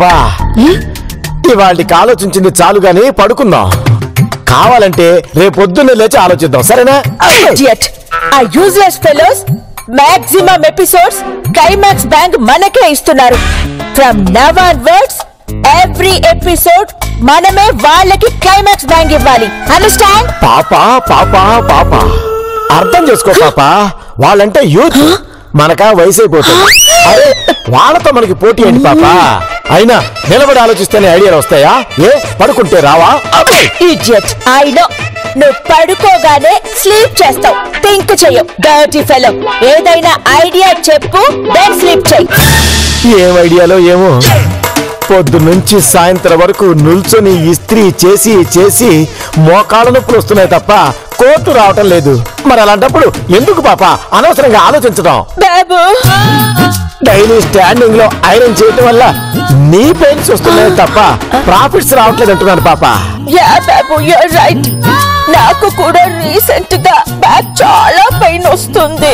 పాపా ఇవాళకి ఆలోచించింది చాలు గాని పడుకుందాం. కావాలంటే రేపొద్దున్నే లేచి ఆలోచిద్దాం, సరేనా? ఆ useless fellows maximum episodes climax bank మనకే ఇస్తున్నారు. From now onwards every episode మనమే వాళ్ళకి క్లైమాక్స్ బ్యాంక్ ఇవ్వాలి. అండర్స్టాండ్? పాపా పాపా పాపా అర్థం చేసుకో పాపా. వాళ్ళంటే యూత్, మనకా వయసు అయిపోతుంది. అరే వాళ్ళతో మనకి పోటీ ఏంటి పాపా? అయినా నిలబడి ఆలోచిస్తేనే ఐడియాలు వస్తాయా? ఏ పడుకుంటే రావా? ఇడియట్. ఐ నో నువ్వు పడుకోగానే స్లీప్ చేస్తావు, థింక్ చెయ్యవు. డర్టీ ఫెలో, ఏదైనా ఐడియా చెప్పు, దెన్ స్లీప్ చెయ్యి. ఏం ఐడియాలో ఏమో, పొద్దు నుంచి సాయంత్రం వరకు నిల్చొని ఇస్త్రీ చేసి చేసి మోకాళ్ళ నొప్పులు వస్తున్నాయి తప్ప కోర్టు రావటం లేదు. మరి అలాంటప్పుడు ఎందుకు పాపా అనవసరంగా ఆలోచించడం? బాబు, డైలీ స్టాండింగ్ లో ఐరన్ చేయటం వల్ల నీ పెయిన్స్ వస్తున్నాయి తప్ప ప్రాఫిట్స్ రావట్లేదు అంటున్నాను పాపా. Yeah Babu, you're right. నాకు కూడా రీసెంట్ గా బ్యాక్ చాలా పెయిన్ వస్తుంది.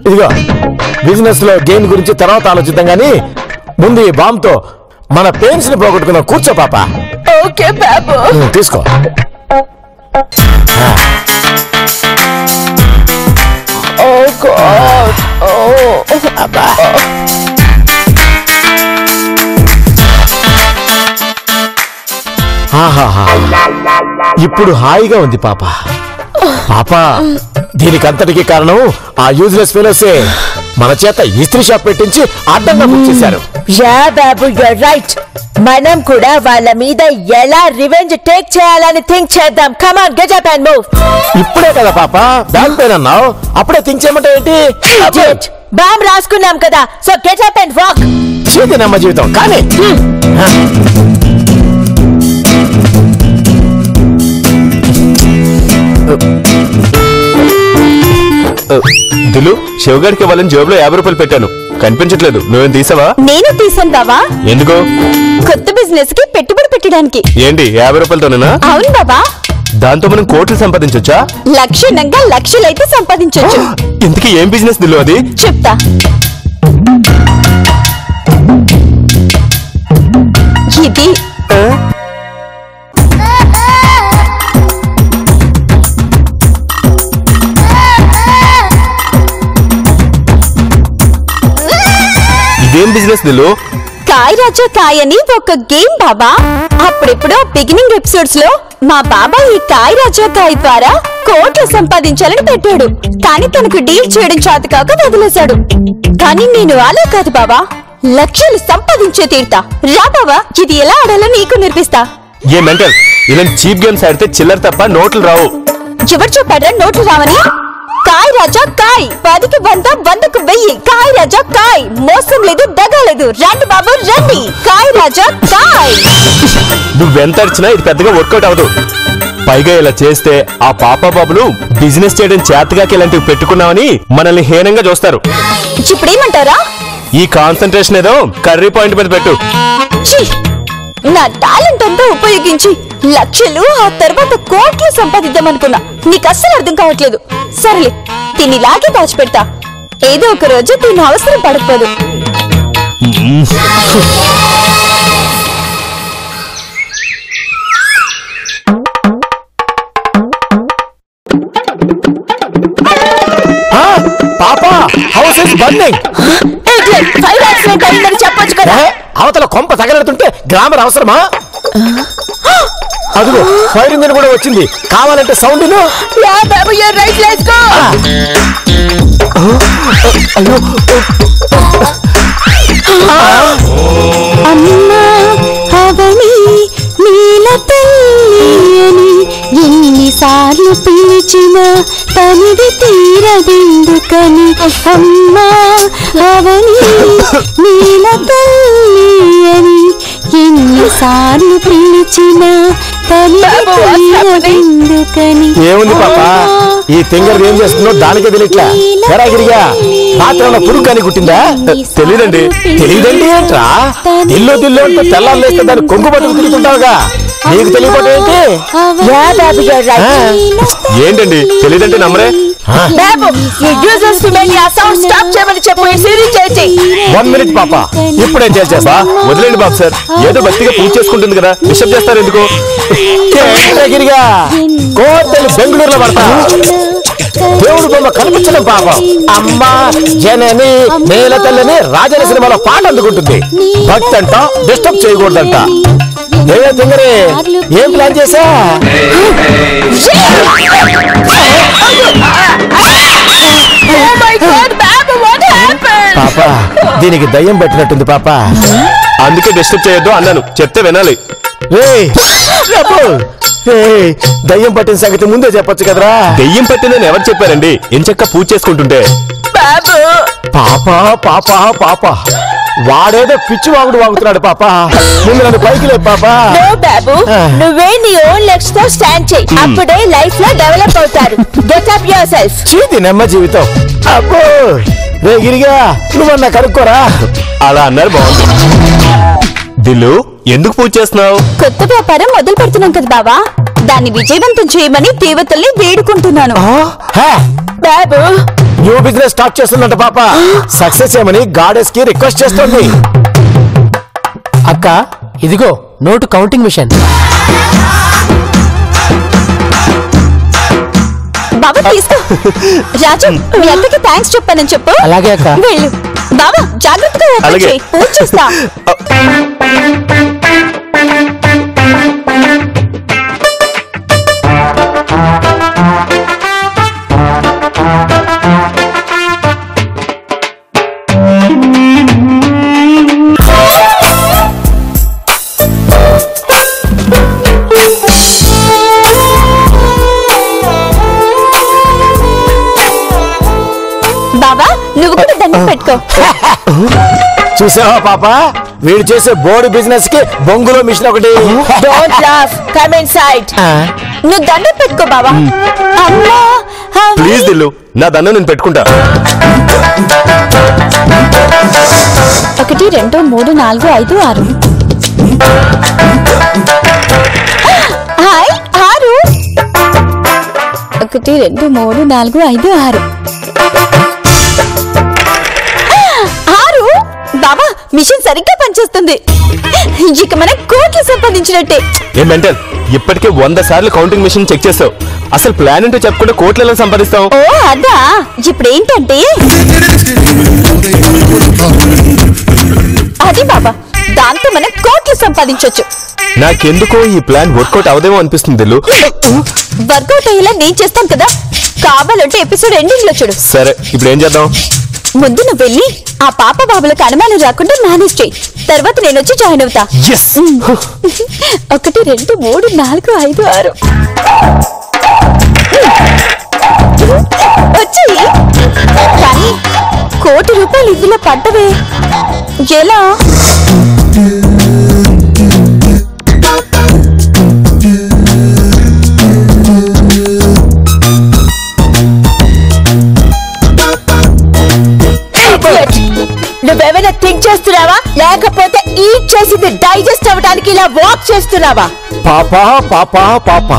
ఇదిగో బిజినెస్ లో గెయిన్ గురించి తర్వాత ఆలోచిద్దాం గానీ ముందు ఈ బాంబ్ తో మన పెయిన్స్ ని పోగొట్టుకున్నాం. కూర్చో పాపా. ఓకే బాబు, తీసుకో. ఓ గాడ్, ఓ అబ్బా. ఇప్పుడు హాయిగా ఉంది పాపా. పాపా దీనికంతటికి కారణం ఆ యూజ్లెస్ ఫెలోసే. మన చేత ఇస్త్రీ షాప్ పెట్టించి అడ్డంగా బుక్ చేశారు. Yeah Babu, you're right. మనం కూడా వాళ్ళ మీద ఎలా రివెంజ్ టేక్ చేయాలని థింక్ చేద్దాం. Come on, get up and move. ఇప్పుడే కదా పాపా బ్యాక్ పెయిన్ అన్నావు, అప్పుడే థింక్ చేయమంటే ఏంటి? బాంబ్ రాసుకున్నాం కదా, so get up and walk. చేతినమ్మ జీవితం కానీ. దిలు, శివగాడికి వాళ్ళని జేబులో 50 రూపాయలు పెట్టాను, కనిపించట్లేదు. నువ్వేం తీసావా? నేను తీసాను బావా. ఎందుకు? కొత్త బిజినెస్ కి పెట్టుబడి పెట్టడానికి. ఏంటి 50 రూపాయలతోనేనా? అవును బాబా. దాంతో మనం కోట్లు సంపాదించొచ్చా? లక్షణంగా లక్షలైతే సంపాదించొచ్చు. ఇంతకీ ఏం బిజినెస్ దిలు అది? చెప్తా. ఇది ఇదేం బిజినెస్ దిలు? కాయ్ రాజా కాయ్ అని ఒక గేమ్ బాబా. అప్పుడెప్పుడో బిగినింగ్ ఎపిసోడ్స్ లో మా బాబా ఈ కాయ్ రాజా కాయ్ ద్వారా కోట్లు సంపాదించాలని పెట్టాడు. కానీ తనకు డీల్ చేయడం చేత కాక వదిలేశాడు. కానీ నేను అలా కాదు బాబా, లక్షలు సంపాదించే తీరుతా. రా బాబా, ఇది ఎలా ఆడాలో నీకు నేర్పిస్తా. ఏ మెంటల్, ఇలాంటి చీప్ గేమ్స్ ఆడితే చిల్లర తప్ప నోట్లు రావు. ఎవరు చెప్పాడ్రా నోట్లు రావని? కాయ్ రాజా కాయ్, 10కి 100, 100కు 1000. కాయ్ రాజా కాయ్, మోసం లేదు, దగా లేదు. రండి బాబు రండి, కాయ్ రాజా కాయ్. నువ్వెంత అడిచినా ఇది పెద్దగా వర్కౌట్ అవ్వదు. పైగా ఇలా చేస్తే ఆ పాపా బాబులు బిజినెస్ చేయడం చేతగాకి ఇలాంటివి పెట్టుకున్నామని మనల్ని హీనంగా చూస్తారు. ఇప్పుడేమంటారా? ఈ కాన్సంట్రేషన్ ఏదో కర్రీ పాయింట్ మీద పెట్టు. నా టాలెంట్ అంతా ఉపయోగించి లక్షలు, ఆ తర్వాత కోట్లు సంపాదిద్దామనుకున్నా. నీకు అస్సలు అర్థం కావట్లేదు. సరేలే, దీనిలాగే దాచిపెడతా. ఏదో ఒక రోజు దీని అవసరం పడకపోదు. పాపా house is burning. Fire accident అయిందని చెప్పొచ్చు కదా. అవతల కొంప తగలడుతుంటే గ్రామర్ అవసరమా? అదిగో ఫైర్ ఇంజిన్ కూడా వచ్చింది. కావాలంటే సౌండ్ విను. Yeah Babu, you're right, let's go. అయ్యో అమ్మా అవని నీల తల్లి ఎన్నిసార్లు పిలిచినా తనివి తీరదెందుకని. అమ్మా అవని నీల తల్లి అని ఎన్నిసార్లు పిలిచినా తనివి తీరదెందుకని. ఏముంది పాపా, ఈ తింగర్ ఏం చేస్తుందో దానికే తెలియట్లా. ఎరాగిరిగా మాత్రం పురుగు కానీ కుట్టిందా? తెలీదండి. తెలియదండి ఏంట్రా? ఇల్లు దిల్లు అంటూ తెల్లారు లేస్తే దాన్ని కొంగు పట్టుకు తిరుగుతుంటావుగా, నీకు తెలియకపోతే ఏంటి? Yeah Babu, you're right. ఏంటండి తెలీదంటే నమ్మరే? బాబు ఈ యూజర్స్ ఫిమేల్ ఆ సౌండ్ స్టాప్ చేయమని చెప్పు. ఈ సిరీస్ చేసి 1 minute పాప, ఇప్పుడేం చేస్తా? వదిలేండి బాబు సార్, ఏదో భక్తిగా పూజ చేసుకుంటుంది కదా, డిస్టర్బ్ చేస్తారు ఎందుకు? గిరిగా కోతలు బెంగళూరులో పడతా, దేవుడు బొమ్మ కనిపించడం పాపం. అమ్మ జనని నేల తల్లిని రాజన సినిమాలో పాట అందుకుంటుంది. భక్తి అంట డిస్టర్బ్ చేయకూడదంట. ఏ తింగరే, ఏం ప్లాన్ చేసా? పాప దీనికి దయ్యం పెట్టినట్టుంది పాప. అందుకే డిస్టర్బ్ చేయొద్దు అన్నాను, చెప్తే వినాలి. దయ్యం పట్టిన సంగతి ముందే చెప్పొచ్చు కదరా. దెయ్యం పట్టిందని ఎవరు చెప్పారండి? ఎంచక్క పూజ చేసుకుంటుంటే. పాప పాప పాప వాడేదో పిచ్చి వాగుడు వాగుతున్నాడు పాప. ముందు నన్ను పైకి లే పాప. బాబు నువ్వే నీ ఓన్ లెగ్స్ తో స్టాండ్ చేయి, అప్పుడే లైఫ్ లో డెవలప్ అవుతారు. Get up yourself. చీతి నెమ్మ జీవితం. అబ్బో రే గిరిగా నువ్వన్నా కనుక్కోరా. అలా అన్నారు, బాగుంది. దిల్లు ఎందుకు పూజ చేస్తున్నావు? కొత్త వ్యాపారం మొదలు పెడుతున్నాం కదా బావా, దాన్ని విజయవంతం చేయమని దేవతల్ని వేడుకుంటున్నాను. బాబు న్యూ బిజినెస్ స్టార్ట్ చేస్తుందంట పాప. సక్సెస్ ఏమని గాడెస్ కి రిక్వెస్ట్ చేస్తుంది. అక్క ఇదిగో నోటు కౌంటింగ్ మిషన్. బాబా తీసుకో. రాజు మీ అత్తకి థ్యాంక్స్ చెప్పానని చెప్పు. అలాగే అక్క. వెళ్ళు బాబా, జాగ్రత్తగా ఓపెన్ అలాగే. చేయి, పూజ చేస్తా. బాబా నువ్వు కూడా దండం పెట్టుకో. చూసావా పాప, వీడు చేసే బోర్డు బిజినెస్ కి బొంగులో మిషన్ ఒకటి. Don't laugh, come inside. నువ్వు దండం పెట్టుకో బాబా. అమ్మా ప్లీజ్ దిల్లు, నా దండం నేను పెట్టుకుంటా. 1 2 3 4 5 6. హాయ్ 6. 1 2 3 4 5 6. 6 బాబా, మిషన్ సరిగ్గా పనిచేస్తుంది. ఇక మనం కోట్లు సంపాదించినట్టే. ఏ మెంటల్, ఇప్పటికే 100 సార్లు కౌంటింగ్ మిషన్ చెక్ చేసావు. అసలు ప్లాన్ ఏంటో చెప్పకుండా కోట్లు ఎలా సంపాదిస్తావు? ఓ అదా, ఇప్పుడు ఏంటంటే అది బాబా, దాంతో మనం కోట్లు సంపాదించొచ్చు. నాకెందుకో ఈ ప్లాన్ వర్కౌట్ అవదేమో అనిపిస్తుంది దిల్లు. వర్కౌట్ అయ్యేలా నేను చేస్తాను కదా, కావాలంటే ఎపిసోడ్ ఎండింగ్ లో చూడు. సరే, ఇప్పుడు ఏం చేద్దాం? ముందు నువ్వు వెళ్ళి ఆ పాప బాబులకు అనుమానం రాకుండా మేనేజ్ చేయి, తర్వాత నేను వచ్చి జాయిన్ అవుతా. 1 2 3 4 5 6 వచ్చి. కానీ ₹1,00,00,000 ఇందులో పడ్డవే ఎలా? నువ్వేమైనా థింక్ చేస్తున్నావా, లేకపోతే ఈట్ చేసింది డైజెస్ట్ అవ్వడానికి ఇలా వాక్ చేస్తున్నావా? పాప పాప పాప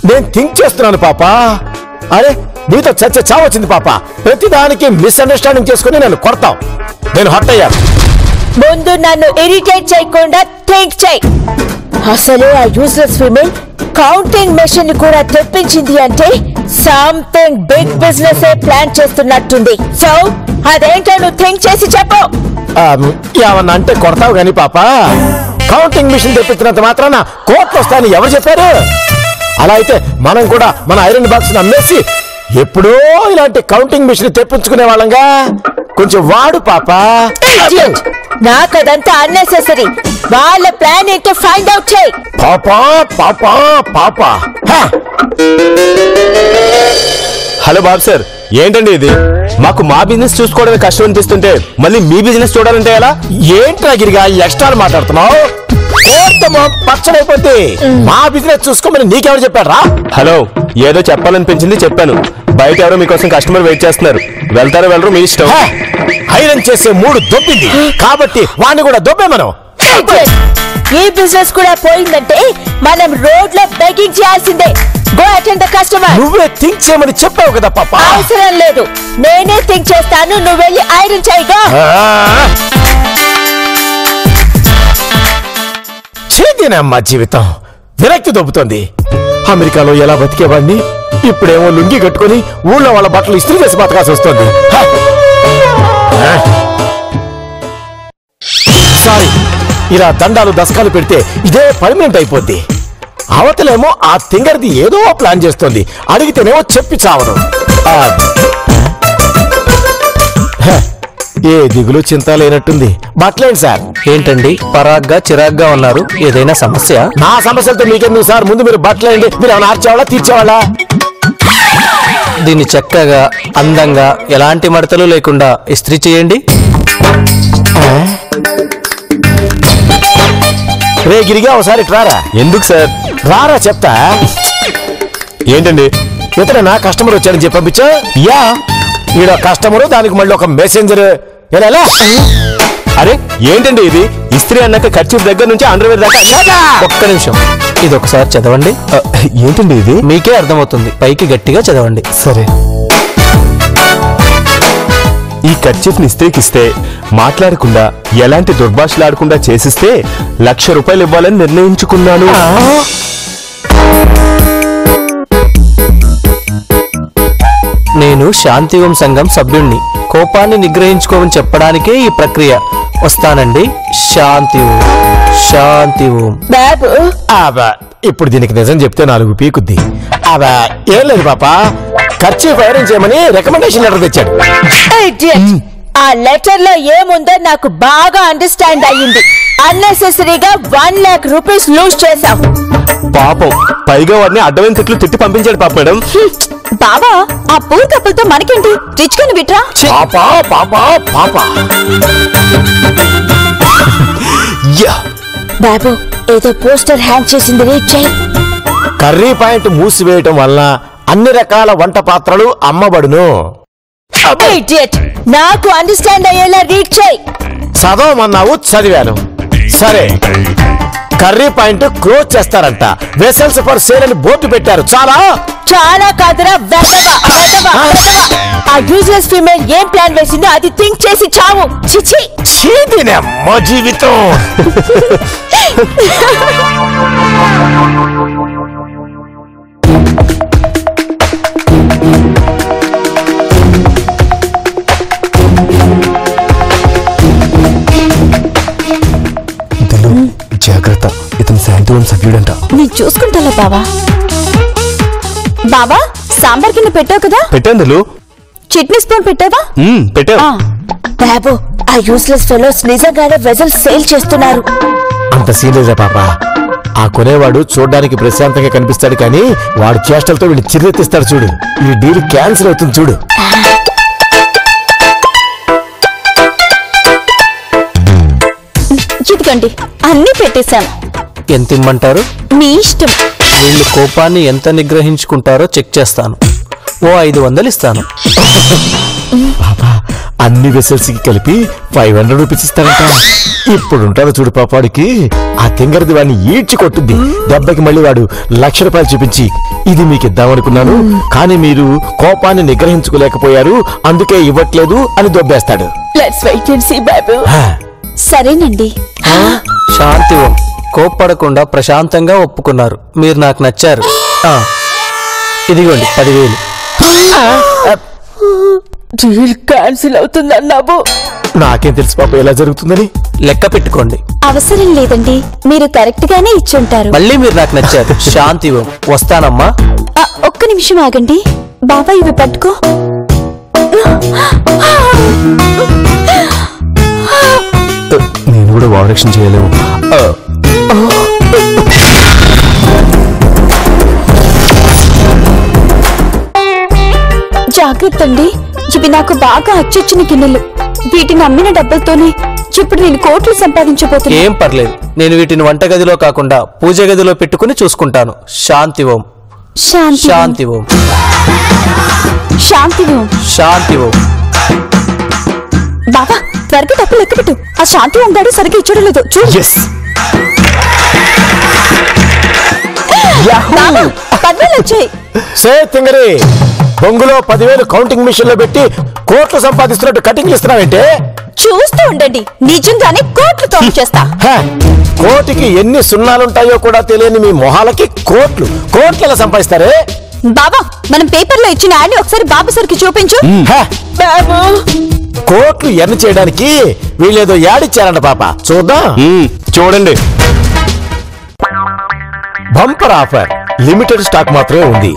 నేను థింక్ చేస్తున్నాను పాప. అరే నీతో చర్చ చావచ్చింది పాప. ప్రతిదానికి మిస్అండర్స్టాండింగ్ చేసుకుని నన్ను కొడతావు. నేను హర్ట్ అయ్యాను. ముందు నన్ను ఇరిటేట్ చేయకుండా థింక్ చేయి. అసలే ఆ యూజ్లెస్ ఫీమేల్ కౌంటింగ్ మెషిన్ కూడా తెప్పించింది అంటే సంథింగ్ బిగ్ బిజినెస్ ప్లాన్ చేస్తున్నట్టుంది. సో అదేంటో నువ్వు థింక్ చేసి చెప్పు. ఏమన్నా అంటే కొడతావు గాని పాప. కౌంటింగ్ మిషన్ తెప్పించినంత మాత్రాన కోట్లు వస్తాయని ఎవరు చెప్పారు? అలా అయితే మనం కూడా మన ఐరన్ బాక్స్ అమ్మేసి ఎప్పుడో ఇలాంటి కౌంటింగ్ మిషన్ తెప్పించుకునే వాళ్ళంగా. కొంచెం వాడు పాప. నాకు అదంతా అన్నెసెసరీ. వాళ్ళ ప్లాన్ ఏంటో ఫైండ్ అవుట్ చేయి. పాప పాప పాప. హలో బాబు సార్, ఏంటండి ఇది? మాకు మా బిజినెస్ చూసుకోవడానికి కష్టం అనిపిస్తుంటే మళ్ళీ మీ బిజినెస్ చూడాలంటే ఎలా? ఏంట్రా గిరిగా ఎక్స్ట్రా మాట్లాడుతున్నావు? పచ్చడైపోతే మా బిజినెస్ చూసుకోమని నీకెవరు చెప్పాడు రా? హలో, ఏదో చెప్పాలనిపించింది చెప్పాను. బయట ఎవరో మీకోసం కస్టమర్ వెయిట్ చేస్తున్నారు. వెళ్తారో వెళ్ళరు మీ ఇష్టం. ఐరన్ చేసే మూడు దొబ్బింది కాబట్టి వాడిని కూడా దొబ్బే మనం. ఈ బిజినెస్ కూడా పోయిందంటే మనం రోడ్ లో బెగ్గింగ్ చేయాల్సిందే. Go attend the customer. నువ్వే థింక్ చేయమని చెప్పావు కదా పాప. అవసరం లేదు, నేనే థింక్ చేస్తాను. నువ్వు వెళ్ళి ఐరన్ చేయగా. చేదేనమ్మా జీవితం, విరక్తి దొబ్బుతోంది. అమెరికాలో ఎలా బతికేవాడిని ఇప్పుడేమో లుంగి కట్టుకుని ఊళ్ళో వాళ్ళ బట్టలు ఇస్త్రీ చేసి బతకాల్సి వస్తుంది. సారీ, ఇలా దండాలు దశకాలు పెడితే ఇదే పర్మనెంట్ అయిపోద్ది. అవతలేమో ఆ తింగర్ది ఏదో ప్లాన్ చేస్తోంది, అడిగితేనేమో చెప్పి చావదు. ఏ దిగులు చింత లేనట్టుంది. బట్టలేండి సార్. ఏంటండి పరాగ్గా చిరాగ్గా ఉన్నారు? ఏదైనా సమస్య? నా సమస్యలతో మీకెందుకు సార్? ముందు మీరు బట్టలేండి. మీరు ఏమైనా ఆర్చేవాళ్ళ తీర్చేవాళ్ళ? దీన్ని చక్కగా అందంగా ఎలాంటి మడతలు లేకుండా ఇస్త్రీ చేయండి. రే గిరిగా ఒకసారి రారా. ఎందుకు సార్? రారా చెప్తా. ఏంటండి? ఇతరేనా కస్టమర్ వచ్చాడని చెప్పి పంపించా? యా, ఈడ కస్టమర్, దానికి మళ్ళీ ఒక మెసెంజర్. ఎలా? అరే ఏంటండి ఇది? ఇస్త్రీ అన్నాక ఖర్చు దగ్గర నుంచి అండర్వేర్ దాకా. ఒక్క నిమిషం, ఇది ఒకసారి చదవండి. ఏంటండి ఇది? మీకే అర్థమవుతుంది, పైకి గట్టిగా చదవండి. సరే. ఈ కర్చీఫ్ ని ఇస్త్రీకిస్తే మాట్లాడకుండా ఎలాంటి దుర్భాషలాడకుండా చేసిస్తే ₹1,00,000 ఇవ్వాలని నిర్ణయించుకున్నాను. నేను శాంతివం సంఘం సభ్యుణ్ణి. కోపాన్ని నిగ్రహించుకోమని చెప్పడానికే ఈ ప్రక్రియ. వస్తానండి. శాంతి ఓం, శాంతి ఓం. బాబు, ఇప్పుడు దీనికి నిజం చెప్తే 4 పీకుద్ది. ఏం లేదు పాప, ఖర్చు ఫైరింగ్ చేయమని రికమెండేషన్ లెటర్ తెచ్చాడు. ఆ లెటర్ లో ఏముందో నాకు బాగా అండర్స్టాండ్ అయ్యింది. అన్నెసెసరీగా ₹1,00,000 లూజ్ చేశావు. పాపం, పైగా వాడిని అడ్డమైన తిట్లు తిట్టి పంపించాడు పాప మేడం. బాబా, ఆ పూర్ కప్పులతో మనకేంటి? రిచ్ కని విట్రా. పాపా పాపా పాపా. బాబు, ఏదో పోస్టర్ హ్యాంగ్ చేసింది, రీడ్ చేయి. కర్రీ పాయింట్ మూసివేయటం వల్ల అన్ని రకాల వంట పాత్రలు అమ్మబడును. Idiot. నాకు అండర్స్టాండ్ అయ్యేలా రీడ్ చేయి. చదవమన్నావు, చదివాను. సరే, కర్రీ పాయింట్ క్లోజ్ చేస్తారంట. వెసల్స్ ఫర్ సేల్ అని బోర్డు పెట్టారు. చాలా కాదురా వెధవ. ఆ యూజ్లెస్ ఫీమేల్ ఏం ప్లాన్ వేసిందో అది థింక్ చేసి చావు. చిచి, చీదినమ్మ జీవితం. జాగ్రత్త, ఇతను శాంతివం సభ్యుడంట. నేను చూసుకుంటాలే బావా. బావా, సాంబార్ కింద పెట్టావు కదా? పెట్టేందులు. చట్నీ స్పూన్ పెట్టావా? పెట్టావు. బాబు, ఆ యూస్లెస్ ఫెలోస్ నిజంగానే వెజల్స్ సేల్ చేస్తున్నారు. అంత సీరియస్ పాప. ఆ కొనేవాడు చూడడానికి ప్రశాంతంగా కనిపిస్తాడు, కానీ వాడు చేష్టలతో వీళ్ళు చిరెత్తిస్తాడు. చూడు, ఈ డీల్ క్యాన్సిల్ అవుతుంది చూడు. ఇదిగోండి, అన్ని పెట్టేశాను. ఎంత ఇమ్మంటారు? మీ ఇష్టం. వీళ్ళు కోపాన్ని ఎంత నిగ్రహించుకుంటారో చెక్ చేస్తాను. ఓ 500 ఇస్తాను. పాపా, అన్ని వెసల్స్ కి కలిపి ₹500 ఇస్తారంట. ఇప్పుడు ఉంటాడు చూడు పాపాడికి. ఆ తింగరది వాడిని ఈడ్చి కొట్టుద్ది. దెబ్బకి మళ్ళీ వాడు ₹1,00,000 చూపించి, ఇది మీకు ఇద్దామనుకున్నాను, కానీ మీరు కోపాన్ని నిగ్రహించుకోలేకపోయారు, అందుకే ఇవ్వట్లేదు అని దొబ్బేస్తాడు. లెట్స్ వెయిట్ అండ్ సీ బాబు. సరేనండి. శాంతి ఓం. కోప్పడకుండా ప్రశాంతంగా ఒప్పుకున్నారు. మీరు నాకు నచ్చారు. ఇదిగోండి 10,000. డీల్ క్యాన్సిల్ అవుతుందన్నావు. నాకేం తెలుసు పాప ఎలా జరుగుతుందని. లెక్క పెట్టుకోండి. అవసరం లేదండి, మీరు కరెక్ట్ గానే ఇచ్చుంటారు. మళ్ళీ మీరు నాకు నచ్చారు. శాంతి ఓం. వస్తానమ్మా. ఒక్క నిమిషం ఆగండి. బాబా, ఇవి పట్టుకో. నేను కూడా వారక్షణ చేయలేము. జాగ్రత్త అండి, ఇవి నాకు బాగా అచ్చొచ్చిన గిన్నెలు. వీటిని అమ్మిన డబ్బులతోనే ఇప్పుడు నేను కోట్లు సంపాదించబోతున్నా. ఏం పర్లేదు, నేను వీటిని వంటగదిలో కాకుండా పూజ గదిలో పెట్టుకుని చూసుకుంటాను. శాంతి ఓం, శాంతి ఓం, శాంతి ఓం. శాంతి ఓం. బాబా, త్వరగా డబ్బులు లెక్క పెట్టు. ఆ శాంతి ఓం గాడు సరిగ్గా ఇచ్చడం లేదు చూడు. ఎస్. బాబా, 10,000 వచ్చాయి. సే తింగరి, బొంగులో 10,000 కౌంటింగ్ మిషన్ లో పెట్టి కోట్లు సంపాదిస్తున్నట్టు కటింగ్లు ఇస్తున్నావంటే? చూస్తూ ఉండండి, నిజంగానే కోట్లు కౌంట్ చేస్తా. కోటికి ఎన్ని సున్నాలుంటాయో కూడా తెలియని మీ మొహాలకి కోట్లు ఎలా సంపాదిస్తారే? బాబా, మనం పేపర్లో ఇచ్చిన యాడ్ ఒకసారి బాబు సార్కి చూపించు. బాబు కోట్లు ఎర్న్ చేయడానికి వీళ్ళేదో యాడిచ్చారంట పాప, చూద్దాం. చూడండి. బంపర్ ఆఫర్, లిమిటెడ్ స్టాక్ మాత్రమే ఉంది.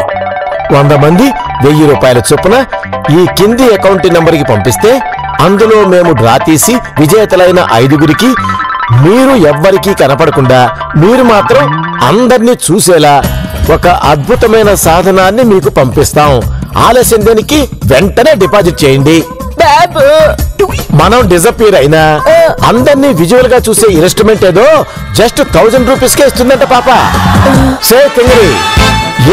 100 మంది 1000 రూపాయల చొప్పున ఈ కింది అకౌంట్ నంబర్కి పంపిస్తే అందులో మేము డ్రా తీసి విజేతలైన 5గురికి మీరు ఎవ్వరికీ కనపడకుండా మీరు మాత్రం అందరినీ చూసేలా ఒక అద్భుతమైన సాధనాన్ని మీకు పంపిస్తాం. ఆలస్యం దేనికి, వెంటనే డిపాజిట్ చేయండి. బాబు మనం డిజపీర్ అయినా అందరినీ విజువల్ గా చూసే ఇన్స్ట్రుమెంట్ ఏదో జస్ట్ 1000 రూపీస్కే ఇస్తుందంట పాప. సే తింగరి,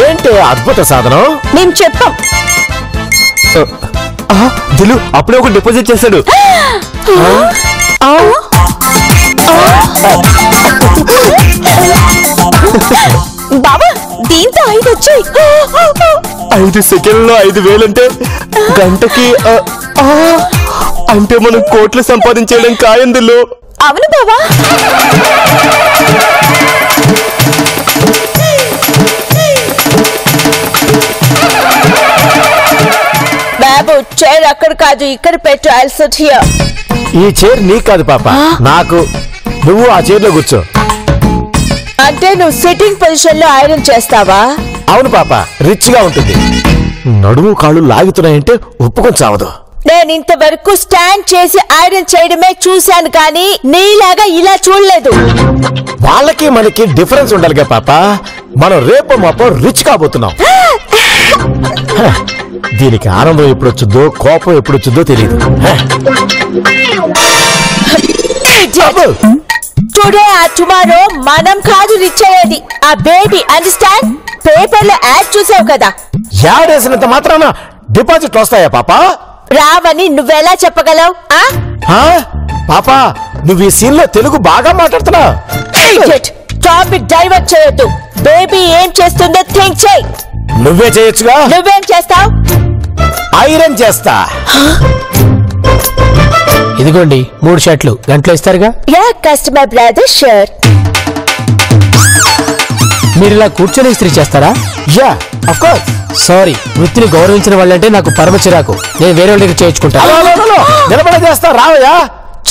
ఏంటి అద్భుత సాధనం? మేము చెప్పాం. దిలు అప్పుడే ఒక డిపాజిట్ చేశాడు. బాబా, దీంతో 5 వచ్చాయి. 5 సెకండ్లో 5,000 అంటే గంటకి అంటే మనం కోట్లు సంపాదించడం ఖాయం దిల్లు. అవును బాబా. బాబు చైర్ అక్కడ కాదు, ఇక్కడ పెట్టు. I'll SIT here. ఈ చైర్ నీకు కాదు పాప, నాకు. నువ్వు ఆ చైర్లో కూర్చో. అంటే నువ్వు సిట్టింగ్ పొజిషన్ లో ఐరన్ చేస్తావా? అవును పాప, రిచ్ గా ఉంటుంది. నడుము కాళ్ళు లాగుతున్నాయంటే ఒప్పుకొని చావదు. నేను ఇంతవరకు స్టాండ్ చేసి ఐరన్ చేయడమే చూశాను, కానీ నీలాగా ఇలా చూడలేదు. వాళ్ళకి మనకి డిఫరెన్స్ ఉండాలిగా పాప. మనం రేపు మాపో రిచ్ కాబోతున్నాం. దీనికి ఆనందం ఎప్పుడొచ్చుద్దో కోపం ఎప్పుడొచ్చుద్దో తెలియదు. టుడే ఆర్ టుమారో మనం కాదు రిచ్ అయ్యేది, ఆ బేబీ. అండర్స్టాండ్? పేపర్ లో యాడ్ చూసావు కదా. యాడ్ వేసినంత మాత్రాన డిపాజిట్ వస్తాయా పాప? రావని నువ్వెలా చెప్పగలవు? పాప, నువ్వు ఈ సీన్ లో తెలుగు బాగా మాట్లాడుతున్నావు. టాపిక్ డైవర్ట్ చేయొద్దు. బేబీ ఏం చేస్తుందో థింక్ చేయి. నువ్వే చేయొచ్చుగా. నువ్వేం చేస్తావు? ఐరన్ చేస్తా. ఇదిగోండి 3 షర్ట్లు గంటలో ఇస్తారుగా. Yeah customer brother shirt. మీరు ఇలా కూర్చొని ఇస్త్రీ చేస్తారా? Yeah of course. సారీ, వృత్తిని గౌరవించిన వాళ్ళంటే నాకు పరమ చిరాకు. నేను వేరే వాళ్ళ దగ్గర చేయించుకుంటాను. నిలబడే చేస్తా, రావయ్యా.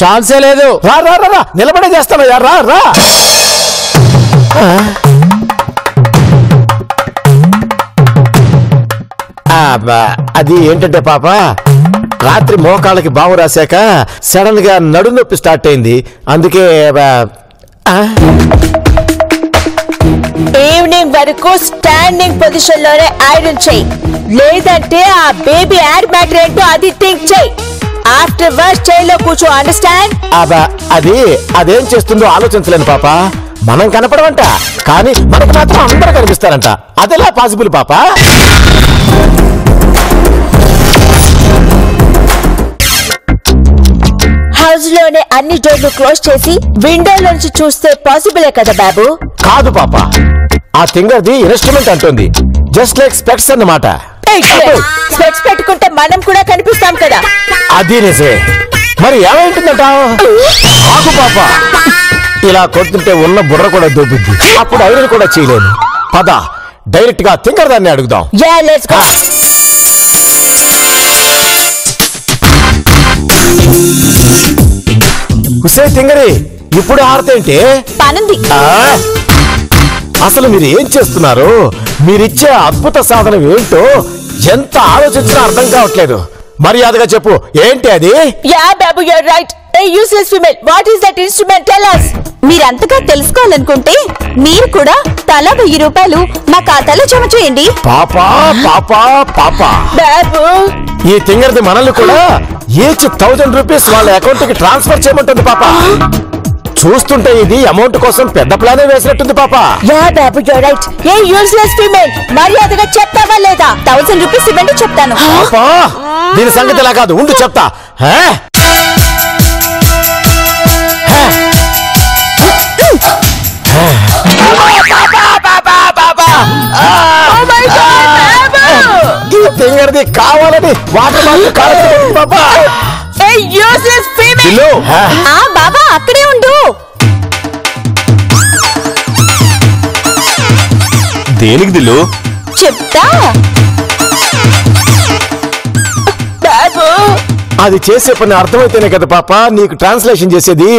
ఛాన్సే లేదు. రా రా రా, నిలబడే చేస్తానయ్యా, రా రా. అది ఏంటంటే పాప, రాత్రి మోకాళ్ళకి బావు రాశాక సడన్ గా నడు నొప్పి స్టార్ట్ అయింది. అందుకే ఈవినింగ్ వరకు స్టాండింగ్ పొజిషన్ లోనే ఐరన్ చేయి, లేదంటే ఆ బేబీ యాడ్ మ్యాటర్ ఏంటో అది థింక్ చేయి. ఆఫ్టర్ వర్క్ చైర్లో కూర్చో. అండర్స్టాండ్? అదేం చేస్తుందో ఆలోచించలేను పాప. మనం కనపడమంట, కానీ మనకు మాత్రం అందరూ కనిపిస్తారంట. అదెలా పాసిబుల్ పాప? హౌస్ లోనే అన్ని డోర్లు క్లోజ్ చేసి విండోలోంచి చూస్తే పాసిబులే కదా బాబు? కాదు పాప, ఆ తింగర్ది ఇన్స్ట్రుమెంట్ అంటుంది. జస్ట్ లైక్ స్పెక్ట్స్ అన్నమాట. స్పెక్ట్స్ పెట్టుకుంటే మనం కూడా కనిపిస్తాం కదా. అది నిజమే. మరి ఏమైంటుందట? ఆగు పాప, ఇలా కొడుతుంటే ఉన్న బుర్ర కూడా దొబ్బుద్ది. అప్పుడు ఐరన్ కూడా చేయలేను. పద, డైరెక్ట్ గా తింగర్ దాన్ని అడుగుదాం. Yeah let's go. హుసే తింగరి, ఇప్పుడు ఆడతేంటి? పనుంది. అసలు మీరు ఏం చేస్తున్నారు? మీరిచ్చే అద్భుత సాధనం ఏంటో ఎంత ఆలోచించినా అర్థం కావట్లేదు. మర్యాదగా చెప్పు, ఏంటి అది? యా బాబు, you are right. A useless female, what is that instrument? Tell us. మీరంతగా తెలుసుకోవాలనుకుంటే మీరు కూడా తలా 1000 రూపాయలు మా ఖాతాలో జమ చేయండి. పాపా పాపా పాపా, బాబు ఈ తింగర్ది మనల్ని కూడా ఈచ్ 1000 రూపీస్ వాళ్ళ అకౌంట్ కి ట్రాన్స్ఫర్ చేయమంటుంది పాప. చూస్తుంటే ఇది అమౌంట్ కోసం పెద్ద ప్లానే వేసినట్టుంది పాప. యా బాబు, you are right. A useless female, మర్యాదగా చెప్తావా లేదా? 1000 రూపీస్ ఇవ్వండి, చెప్తాను. పాపా, దీని సంగతి ఇలా కాదు, ఉండు చెప్తా. తింగరది కావాలని వాటర్ బాటిల్ కాల్చుకుంటుంది పాపా. Hey, useless female! దిల్లు ఆ బాబా అక్కడే ఉండు. దేనికి దిల్లు? చెప్తా. బాబు అది చేసే పని అర్థమైతేనే కదా పాప నీకు ట్రాన్స్లేషన్ చేసేది.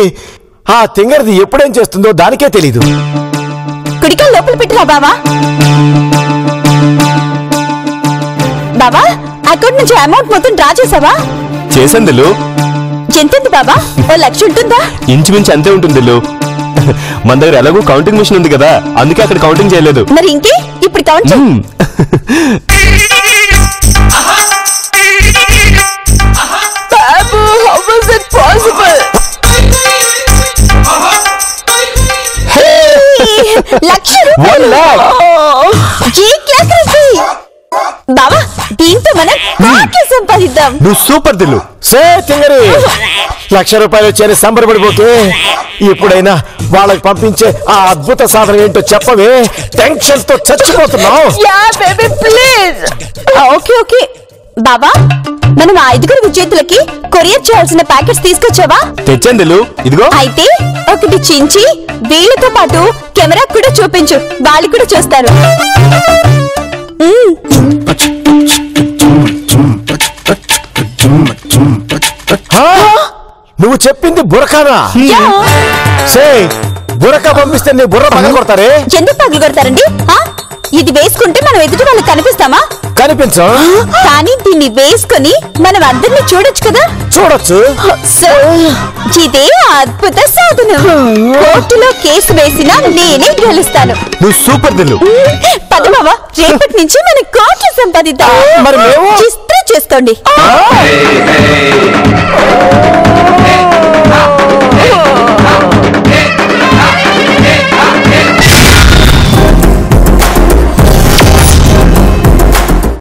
ఆ తింగరది ఎప్పుడేం చేస్తుందో దానికే తెలీదు. కుడికాయ లోపల పెట్టిరా బాబా. బాబా అకౌంట్ నుంచి అమౌంట్ మొత్తం డ్రా చేసావా? చేశాను దిల్లు. ఎంతుంది బాబా? 1,00,000 ఉంటుందా? ఇంచుమించు అంతే ఉంటుంది దిల్లు. మన దగ్గర ఎలాగో కౌంటింగ్ మిషన్ ఉంది కదా, అందుకే అక్కడ కౌంటింగ్ చేయలేదు. మరి ఇంకే ఇప్పుడు కౌంట్ చేయి. బాబు how was it possible? 1,00,000 1 lakh. A class rupee? బాబా దీంతో మనం కోట్లు సంపాదిద్దాం. నువ్వు సూపర్ దిల్లు. సే తింగరి, 1,00,000 రూపాయలు వచ్చాయని సంబరపడిపోతే ఇప్పుడైనా వాళ్ళకి పంపించే ఆ అద్భుత సాధన ఏంటో చెప్పవే. టెన్షన్ తో చచ్చిపోతున్నావు. Yeah, baby, please. Okay okay బాబా మనం ఆ 5 విద్యార్థులకి కొరియర్ చేయాల్సిన ప్యాకెట్స్ తీసుకొచ్చావా? తెచ్చాను దిల్లు, ఇదిగో. అయితే ఒకటి చించి వీళ్ళతో పాటు కెమెరా కూడా చూపించు, వాళ్ళు కూడా చూస్తారు. నువ్వు చెప్పింది బురకానా? సే బురక పంపిస్తే నీ బుర్ర పగల కొడతారే. ఎందుకు పగులు కొడతారండి? ఇది వేసుకుంటే మనం ఎదుటి వాళ్ళకి కనిపిస్తామా? కనిపించు. కానీ దీన్ని వేసుకొని మనం అందరినీ చూడొచ్చు కదా. చూడొచ్చు. సో ఇదే అద్భుత సాధనం. కోర్టులో కేసు వేసినా నేనే గెలుస్తాను. నువ్వు సూపర్ దిల్లు. పదమావా రేపటి నుంచి మనం కోట్లు సంపాదిద్దాం. మరి మేము చిత్రం చేసుకోండి.